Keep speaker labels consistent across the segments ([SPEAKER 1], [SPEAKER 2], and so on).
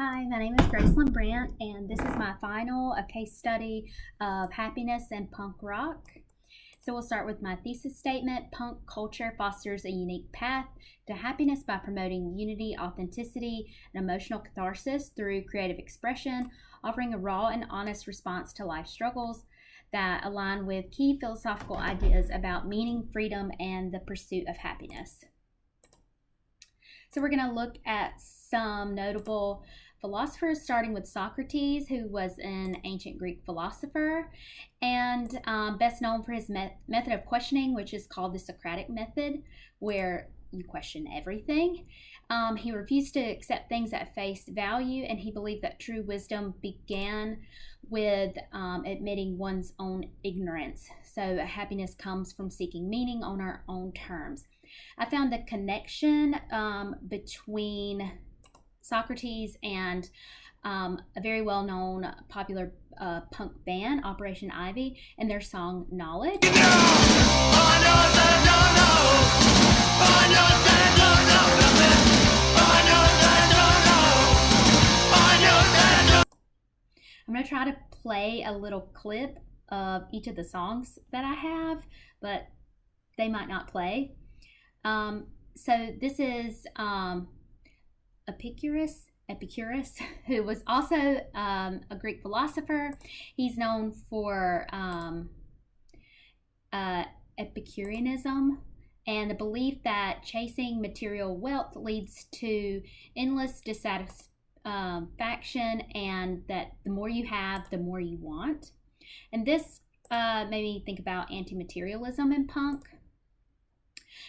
[SPEAKER 1] Hi, my name is Gracelyn Brandt, and this is my final case study of happiness and punk rock. So we'll start with my thesis statement. Punk culture fosters a unique path to happiness by promoting unity, authenticity, and emotional catharsis through creative expression, offering a raw and honest response to life struggles that align with key philosophical ideas about meaning, freedom, and the pursuit of happiness. So we're going to look at some notable philosophers, starting with Socrates, who was an ancient Greek philosopher and best known for his method of questioning, which is called the Socratic method, where you question everything. He refused to accept things at face value, and he believed that true wisdom began with admitting one's own ignorance. So happiness comes from seeking meaning on our own terms. I found the connection between Socrates and a very well-known popular punk band, Operation Ivy, and their song Knowledge. I'm going to try to play a little clip of each of the songs that I have, but they might not play. So this is Epicurus, who was also a Greek philosopher. He's known for Epicureanism and the belief that chasing material wealth leads to endless dissatisfaction, and that the more you have, the more you want. And this made me think about anti-materialism in punk.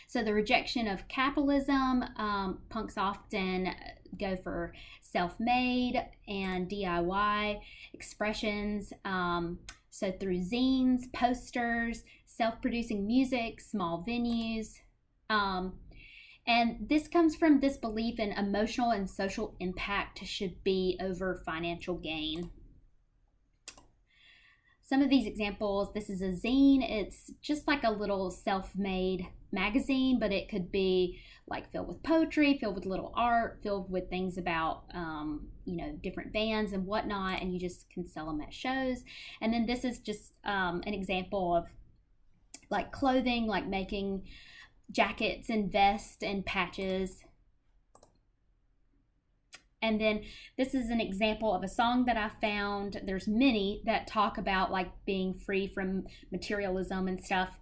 [SPEAKER 1] So the rejection of capitalism, punks often go for self-made and DIY expressions. So through zines, posters, self-producing music, small venues. And this comes from this belief in emotional and social impact should be over financial gain. Some of these examples, this is a zine. It's just like a little self-made magazine, but it could be like filled with poetry, filled with little art, filled with things about, different bands and whatnot, and you just can sell them at shows. And then this is just an example of like clothing, like making jackets and vests and patches. And then this is an example of a song that I found. There's many that talk about like being free from materialism and stuff.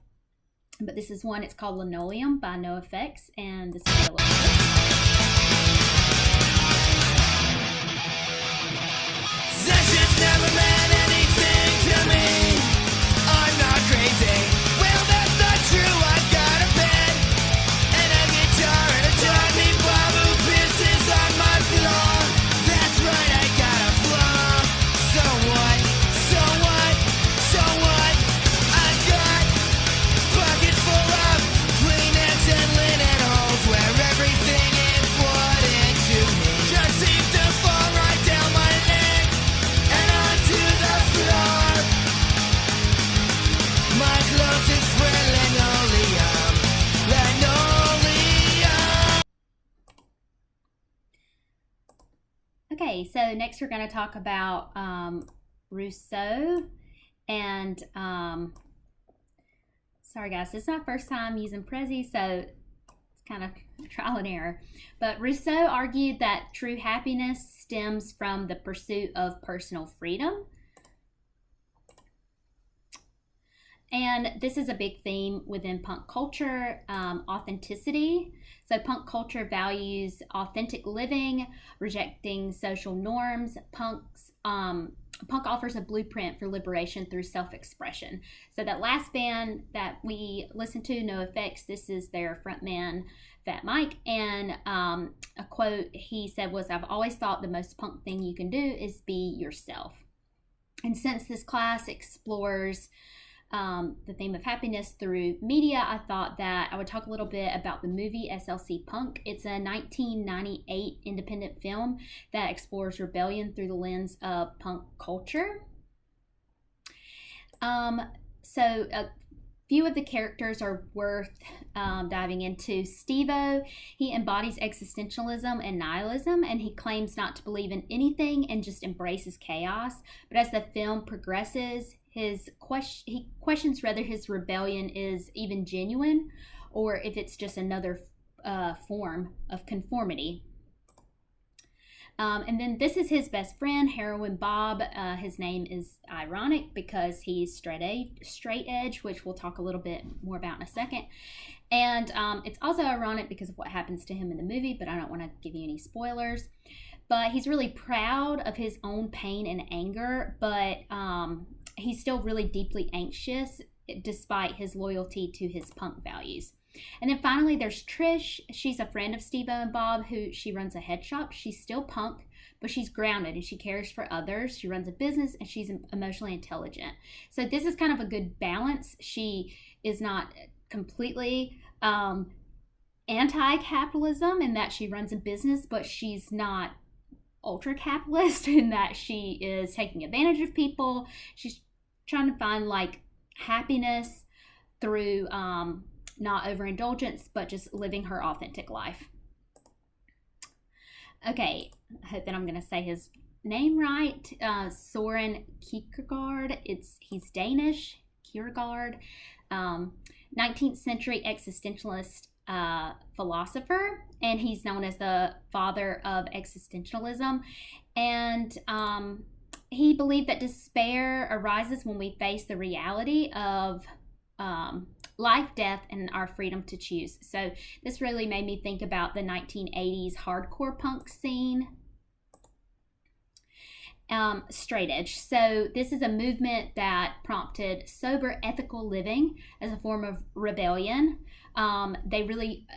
[SPEAKER 1] But this is one, it's called Linoleum by NoFX, and this is a little
[SPEAKER 2] Possessions never meant anything to me. I'm not crazy. Well, that's not true. I've got a bed and a guitar and a Johnny Babu pisses on my floor. That's right, I got a flaw. So what? So what? So what? I've got pockets full of Kleenex and linen holes where everything important to me just seems to fall right down my neck and onto the floor. My closest friend, linoleum, linoleum.
[SPEAKER 1] Okay, so next we're going to talk about Rousseau. And sorry guys, this is my first time using Prezi, so it's kind of trial and error. But Rousseau argued that true happiness stems from the pursuit of personal freedom. And this is a big theme within punk culture, authenticity. So punk culture values authentic living, rejecting social norms. Punk offers a blueprint for liberation through self-expression. So that last band that we listened to, NoFX, this is their frontman, Fat Mike, and a quote he said was, "I've always thought the most punk thing you can do is be yourself." And since this class explores the theme of happiness through media, I thought that I would talk a little bit about the movie SLC Punk. It's a 1998 independent film that explores rebellion through the lens of punk culture. few of the characters are worth diving into. Steve-O, he embodies existentialism and nihilism, and he claims not to believe in anything and just embraces chaos. But as the film progresses, he questions whether his rebellion is even genuine or if it's just another form of conformity. And then this is his best friend, Heroin Bob. His name is ironic because he's straight edge, which we'll talk a little bit more about in a second. And it's also ironic because of what happens to him in the movie, but I don't want to give you any spoilers. But he's really proud of his own pain and anger, but he's still really deeply anxious despite his loyalty to his punk values. And then finally, there's Trish. She's a friend of Steve-O and Bob, who she runs a head shop. She's still punk, but she's grounded and she cares for others. She runs a business and she's emotionally intelligent. So this is kind of a good balance. She is not completely anti-capitalism in that she runs a business, but she's not ultra-capitalist in that she is taking advantage of people. She's trying to find like happiness through not overindulgence, but just living her authentic life. Okay, I hope that I'm going to say his name right. Soren Kierkegaard. He's Danish. Kierkegaard, 19th century existentialist philosopher, and he's known as the father of existentialism. And he believed that despair arises when we face the reality of life, death, and our freedom to choose. So this really made me think about the 1980s hardcore punk scene. Straight edge. So this is a movement that prompted sober, ethical living as a form of rebellion. They really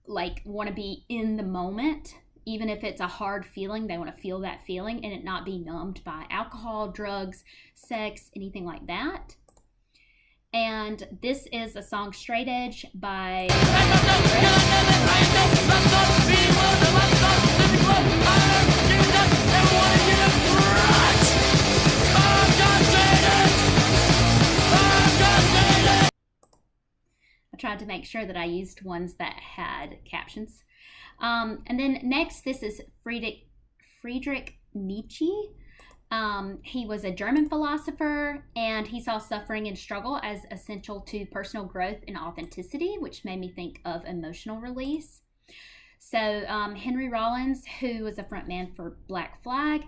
[SPEAKER 1] want to be in the moment. Even if it's a hard feeling, they want to feel that feeling and it not be numbed by alcohol, drugs, sex, anything like that. And this is a song Straight Edge by I tried to make sure that I used ones that had captions. And then next, this is Friedrich Nietzsche. He was a German philosopher, and he saw suffering and struggle as essential to personal growth and authenticity, which made me think of emotional release. So Henry Rollins, who was a frontman for Black Flag,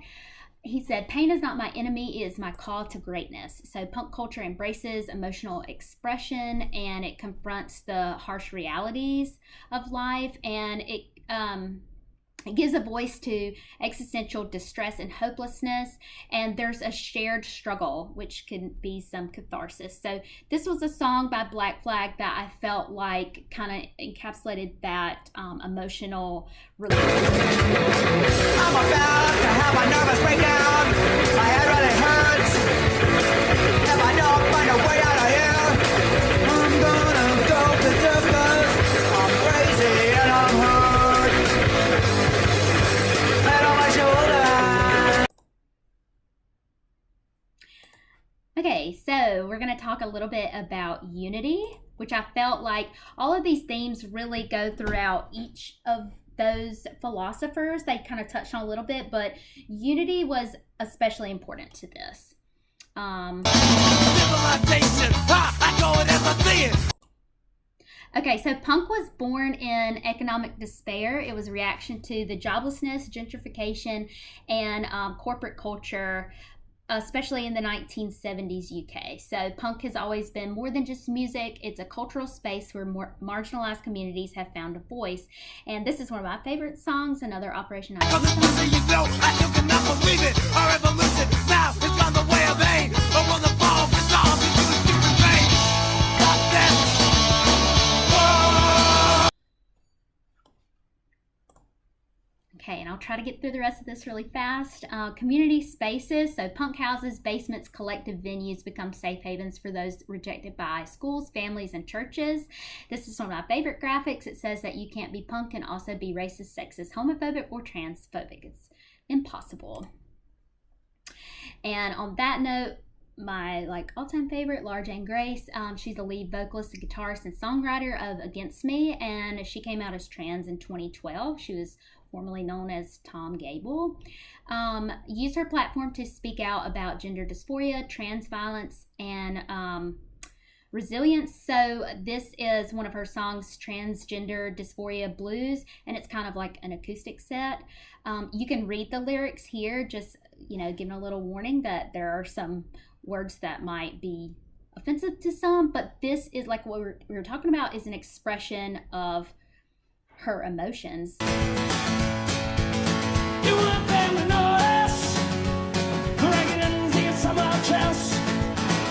[SPEAKER 1] he said, "Pain is not my enemy, it is my call to greatness." So punk culture embraces emotional expression, and it confronts the harsh realities of life, and it gives a voice to existential distress and hopelessness, and there's a shared struggle, which can be some catharsis. So this was a song by Black Flag that I felt like kind of encapsulated that emotional release.
[SPEAKER 2] I'm about to have a nervous breakdown. My head really hurts. If I don't find a way out of here, I'm gonna go berserk. I'm crazy and I'm hurt.
[SPEAKER 1] Okay, so we're going to talk a little bit about unity, which I felt like all of these themes really go throughout each of those philosophers. They kind of touched on a little bit, but unity was especially important to this. Okay, so punk was born in economic despair. It was a reaction to the joblessness, gentrification, and corporate culture, especially in the 1970s UK. So punk has always been more than just music. It's a cultural space where more marginalized communities have found a voice. And this is one of my favorite songs, another Operation Ivy song.
[SPEAKER 2] I took enough of leaving our revolution. Now it's gone the way of aim. But when the fall dissolves into a stupid pain. Fuck this.
[SPEAKER 1] Okay, and I'll try to get through the rest of this really fast. Community spaces, so punk houses, basements, collective venues become safe havens for those rejected by schools, families, and churches. This is one of my favorite graphics. It says that you can't be punk and also be racist, sexist, homophobic, or transphobic. It's impossible. And on that note, my like all-time favorite, Laura Jane Grace. She's the lead vocalist, and guitarist, and songwriter of Against Me, and she came out as trans in 2012. She was formerly known as Tom Gable. Used her platform to speak out about gender dysphoria, trans violence, and resilience. So this is one of her songs, Transgender Dysphoria Blues, and it's kind of like an acoustic set. You can read the lyrics here, just giving a little warning that there are some words that might be offensive to some, but this is like what we were talking about, is an expression of her emotions.
[SPEAKER 3] You want them to notice the ragged in somehow chest.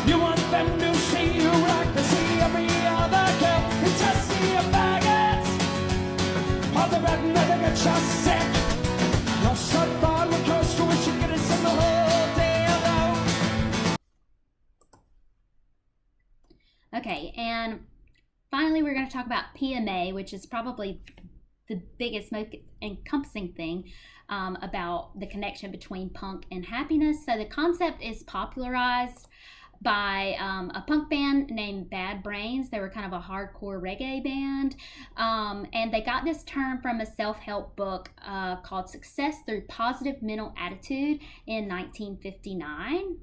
[SPEAKER 3] You want them to see you like they see every other girl. You just see a faggot on the red and they get just sick. You're so far with close to wish you could have seen the whole day alone.
[SPEAKER 1] Okay, and finally we're going to talk about PMA, which is probably the biggest, most encompassing thing about the connection between punk and happiness. So the concept is popularized by a punk band named Bad Brains. They were kind of a hardcore reggae band, and they got this term from a self-help book called Success Through Positive Mental Attitude in 1959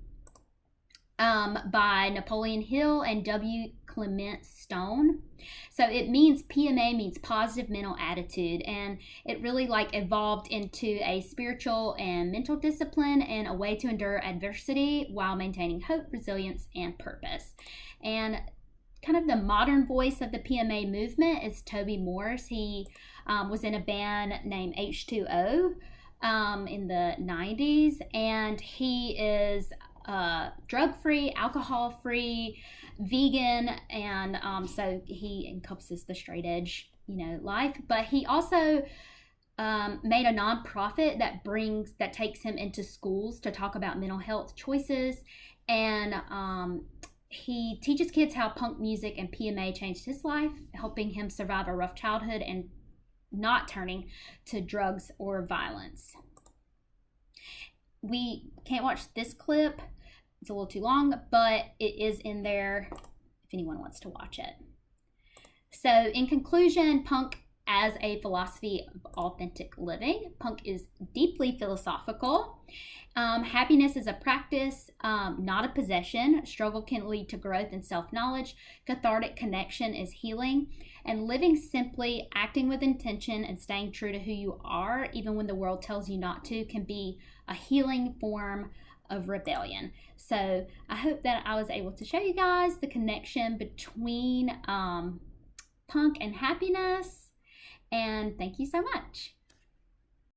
[SPEAKER 1] by Napoleon Hill and W. Clement Stone. So it means, PMA means positive mental attitude, and it really like evolved into a spiritual and mental discipline and a way to endure adversity while maintaining hope, resilience, and purpose. And kind of the modern voice of the PMA movement is Toby Morse. He was in a band named H2O in the 90s, and he is drug-free, alcohol-free, vegan, and so he encompasses the straight edge, life. But he also made a nonprofit that takes him into schools to talk about mental health choices, and he teaches kids how punk music and PMA changed his life, helping him survive a rough childhood and not turning to drugs or violence. We can't watch this clip, it's a little too long, but it is in there if anyone wants to watch it. So in conclusion, punk as a philosophy of authentic living. Punk is deeply philosophical. Happiness is a practice, not a possession. Struggle can lead to growth and self-knowledge. Cathartic connection is healing. And living simply, acting with intention, and staying true to who you are, even when the world tells you not to, can be a healing form of rebellion. So I hope that I was able to show you guys the connection between punk and happiness. And thank you so much.